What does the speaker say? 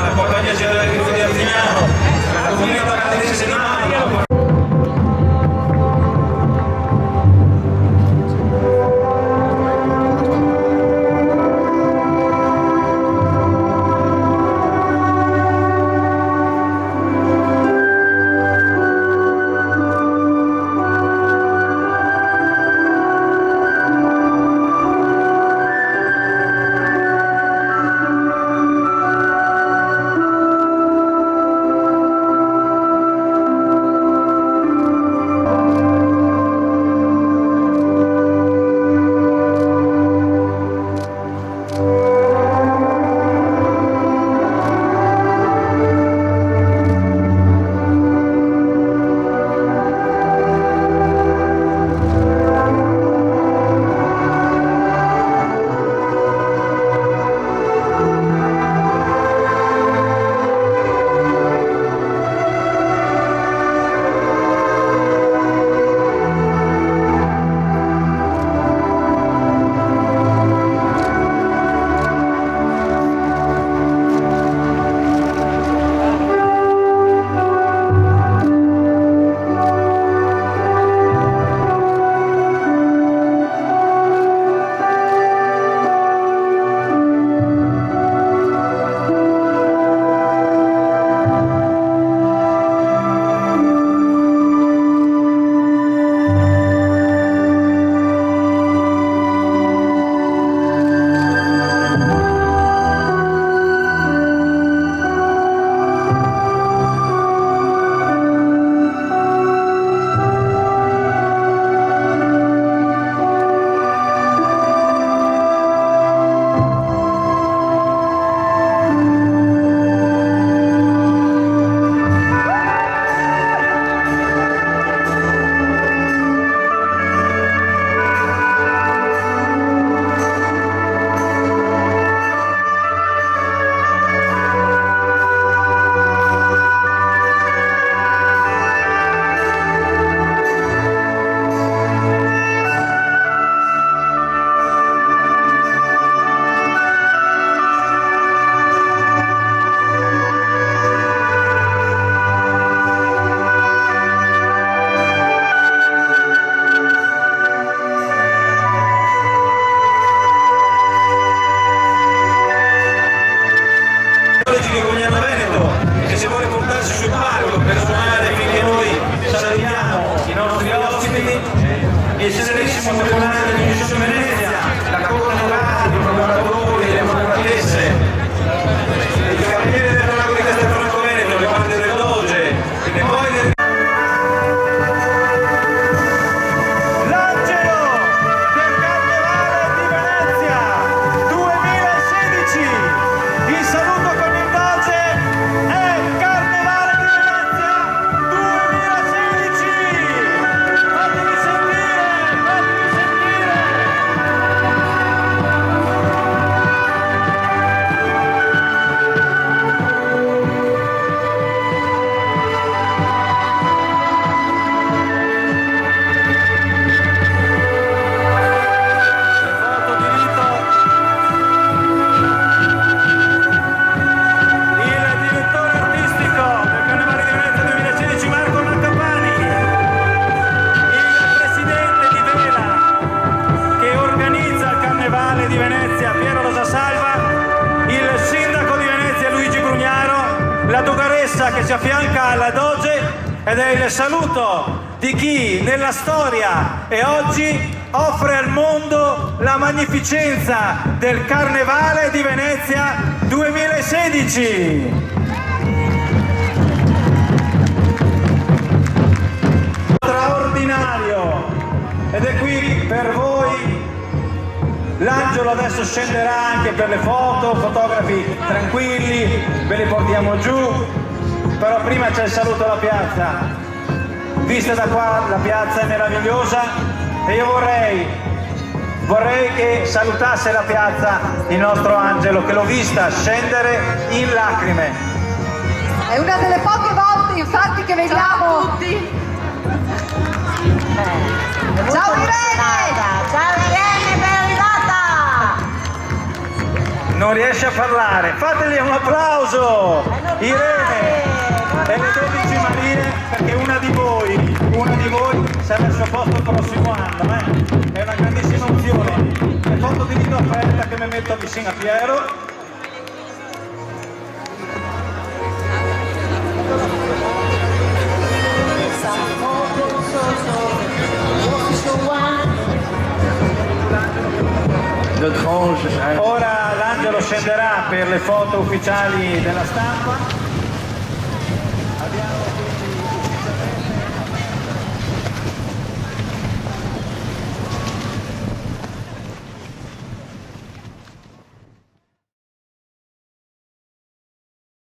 la compagnia generale di Artignano, la comunità paradisense di Mano. Il serenissimo tribunale di giustizia di Venezia, la Corte Navale, i procuratori, le avvocatesse, i cavalieri del Drago di Castelfranco Veneto, le guardie del Doge, e poi del... L'angelo del Carnevale di Venezia 2016, il saluto con il Doge è Carnevale di Venezia 2016. Fatemi sentire, fatemi sentire. Foto di rito. Il direttore artistico del Carnevale di Venezia 2016 Marco Mattapani, il presidente di Vela che organizza il Carnevale di Venezia Piero Rosa Salva, il sindaco di Venezia Luigi Brugnaro, la dogaressa che si affianca alla Doge, ed è il saluto di chi nella storia e oggi offre al mondo la magnificenza del Carnevale di Venezia 2016. Straordinario, ed è qui per voi. L'angelo adesso scenderà anche per le foto, fotografi tranquilli, ve li portiamo giù, però prima c'è il saluto alla piazza. Vista da qua la piazza è meravigliosa e io vorrei che salutasse la piazza il nostro Angelo, che l'ho vista scendere in lacrime. È una delle poche volte infatti che vediamo. Ciao a tutti. Ciao Irene! Ciao Irene, ben arrivata! Non riesce a parlare, fategli un applauso! Irene e le 12 Marine, perché una di voi sarà al suo posto il prossimo anno, È una grandissima opzione. Le foto di Lido aperta che mi metto vicino a Piero. Ora l'angelo scenderà per le foto ufficiali della stampa. Abbiamo